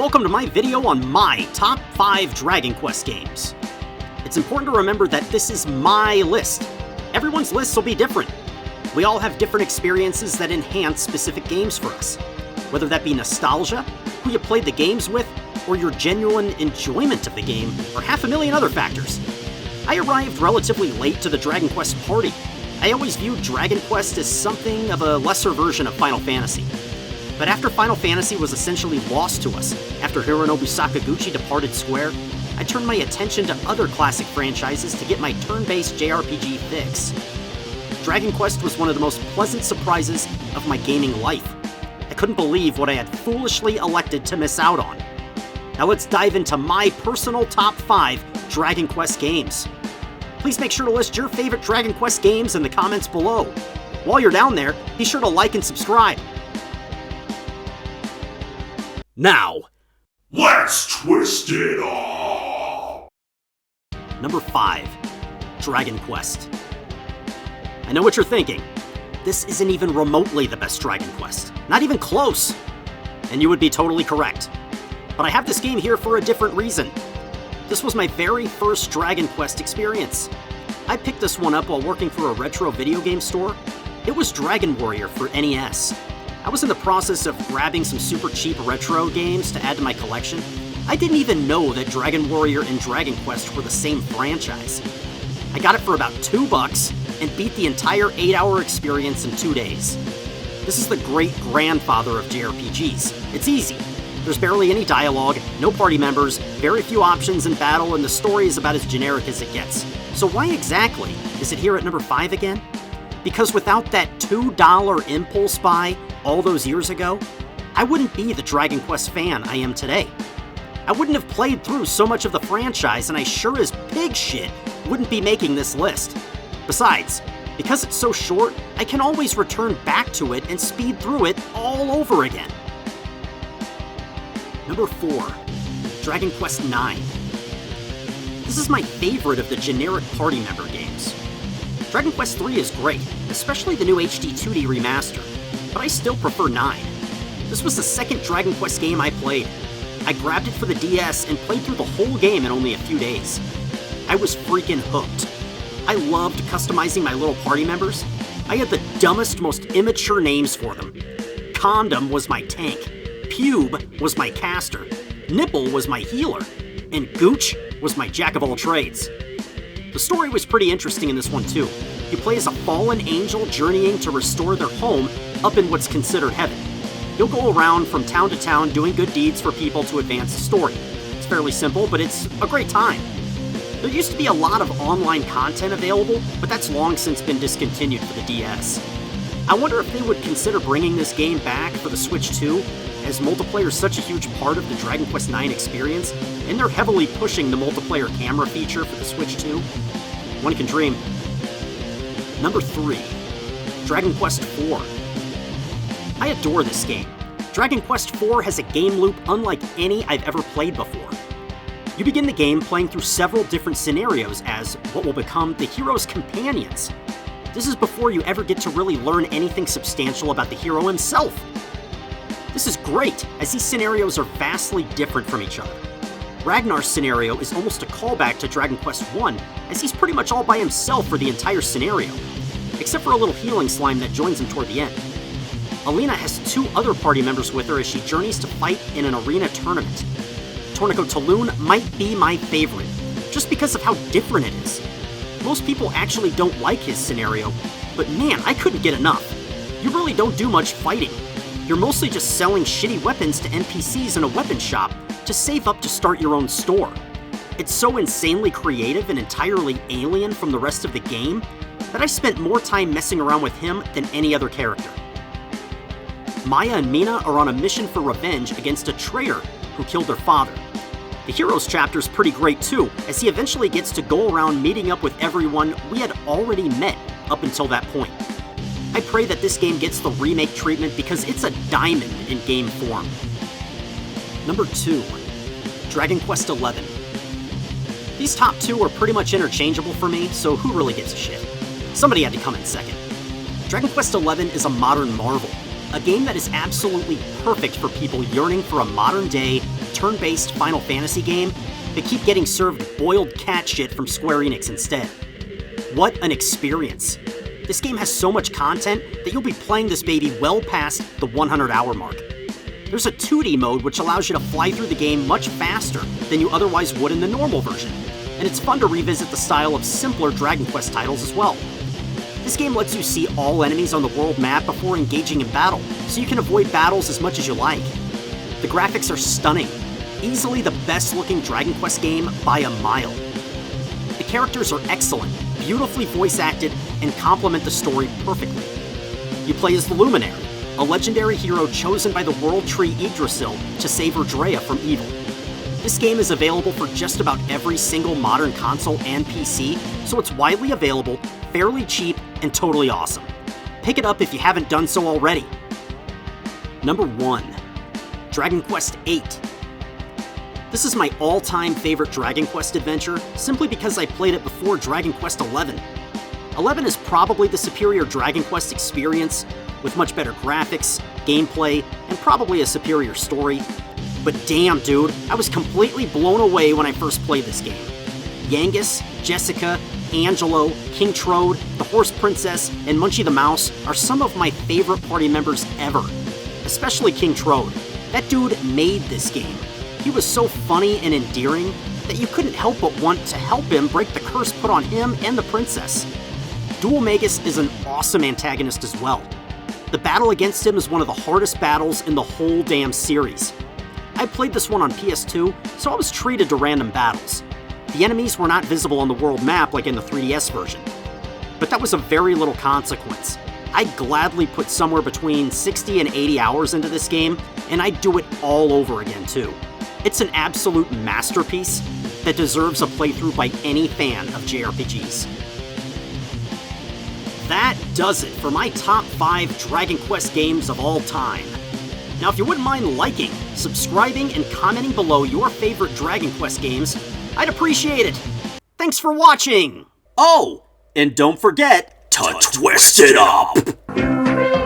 welcome to my video on my top 5 Dragon Quest games. It's important to remember that this is my list. Everyone's lists will be different. We all have different experiences that enhance specific games for us, whether that be nostalgia, who you played the games with, or your genuine enjoyment of the game, or half a million other factors. I arrived relatively late to the Dragon Quest party. I always viewed Dragon Quest as something of a lesser version of Final Fantasy. But after Final Fantasy was essentially lost to us, after Hironobu Sakaguchi departed Square, I turned my attention to other classic franchises to get my turn-based JRPG fix. Dragon Quest was one of the most pleasant surprises of my gaming life. I couldn't believe what I had foolishly elected to miss out on. Now let's dive into my personal top 5 Dragon Quest games. Please make sure to list your favorite Dragon Quest games in the comments below. While you're down there, be sure to like and subscribe. Now, let's twist it up! Number 5, Dragon Quest. I know what you're thinking. This isn't even remotely the best Dragon Quest. Not even close. And you would be totally correct. But I have this game here for a different reason. This was my very first Dragon Quest experience. I picked this one up while working for a retro video game store. It was Dragon Warrior for NES. I was in the process of grabbing some super cheap retro games to add to my collection. I didn't even know that Dragon Warrior and Dragon Quest were the same franchise. I got it for about $2 and beat the entire 8-hour experience in 2 days. This is the great grandfather of JRPGs. It's easy. There's barely any dialogue, no party members, very few options in battle, and the story is about as generic as it gets. So why exactly is it here at number 5 again? Because without that $2 impulse buy all those years ago, I wouldn't be the Dragon Quest fan I am today. I wouldn't have played through so much of the franchise, and I sure as pig shit wouldn't be making this list. Besides, because it's so short, I can always return back to it and speed through it all over again. Number 4, Dragon Quest IX. This is my favorite of the generic party member games. Dragon Quest III is great, especially the new HD 2D remaster, but I still prefer 9. This was the second Dragon Quest game I played. I grabbed it for the DS and played through the whole game in only a few days. I was freaking hooked. I loved customizing my little party members. I had the dumbest, most immature names for them. Condom was my tank, Pube was my caster, Nipple was my healer, and Gooch was my jack-of-all-trades. The story was pretty interesting in this one too. You play as a fallen angel journeying to restore their home up in what's considered heaven. You'll go around from town to town doing good deeds for people to advance the story. It's fairly simple, but it's a great time. There used to be a lot of online content available, but that's long since been discontinued for the DS. I wonder if they would consider bringing this game back for the Switch too, as multiplayer is such a huge part of the Dragon Quest IX experience, and they're heavily pushing the multiplayer camera feature for the Switch too. One can dream. Number 3, Dragon Quest IV. I adore this game. Dragon Quest IV has a game loop unlike any I've ever played before. You begin the game playing through several different scenarios as what will become the hero's companions. This is before you ever get to really learn anything substantial about the hero himself. This is great, as these scenarios are vastly different from each other. Ragnar's scenario is almost a callback to Dragon Quest I, as he's pretty much all by himself for the entire scenario, except for a little healing slime that joins him toward the end. Alina has 2 other party members with her as she journeys to fight in an arena tournament. Torneko Taloon might be my favorite, just because of how different it is. Most people actually don't like his scenario, but man, I couldn't get enough. You really don't do much fighting. You're mostly just selling shitty weapons to NPCs in a weapon shop to save up to start your own store. It's so insanely creative and entirely alien from the rest of the game that I spent more time messing around with him than any other character. Maya and Mina are on a mission for revenge against a traitor who killed their father. The Heroes chapter is pretty great too, as he eventually gets to go around meeting up with everyone we had already met up until that point. I pray that this game gets the remake treatment because it's a diamond in game form. Number 2, Dragon Quest XI. These top 2 are pretty much interchangeable for me, so who really gives a shit? Somebody had to come in second. Dragon Quest XI is a modern marvel. a game that is absolutely perfect for people yearning for a modern-day, turn-based Final Fantasy game that keep getting served boiled cat shit from Square Enix instead. What an experience! This game has so much content that you'll be playing this baby well past the 100-hour mark. There's a 2D mode which allows you to fly through the game much faster than you otherwise would in the normal version, and it's fun to revisit the style of simpler Dragon Quest titles as well. This game lets you see all enemies on the world map before engaging in battle, so you can avoid battles as much as you like. The graphics are stunning, easily the best looking Dragon Quest game by a mile. The characters are excellent, beautifully voice acted, and complement the story perfectly. You play as the Luminary, a legendary hero chosen by the World Tree Yggdrasil to save Erdrea from evil. This game is available for just about every single modern console and PC, so it's widely available, fairly cheap, and totally awesome. Pick it up if you haven't done so already. Number 1. Dragon Quest VIII. This is my all-time favorite Dragon Quest adventure, simply because I played it before Dragon Quest XI. 11 is probably the superior Dragon Quest experience, with much better graphics, gameplay, and probably a superior story. But damn dude, I was completely blown away when I first played this game. Yangus, Jessica, Angelo, King Trode, the Horse Princess, and Munchie the Mouse are some of my favorite party members ever. Especially King Trode. That dude made this game. He was so funny and endearing that you couldn't help but want to help him break the curse put on him and the princess. Dual Magus is an awesome antagonist as well. The battle against him is one of the hardest battles in the whole damn series. I played this one on PS2, so I was treated to random battles. The enemies were not visible on the world map like in the 3DS version. But that was of very little consequence. I'd gladly put somewhere between 60 and 80 hours into this game, and I'd do it all over again too. It's an absolute masterpiece that deserves a playthrough by any fan of JRPGs. That does it for my top 5 Dragon Quest games of all time. Now if you wouldn't mind liking, subscribing, and commenting below your favorite Dragon Quest games, I'd appreciate it. Thanks for watching! Oh, and don't forget to twist it up!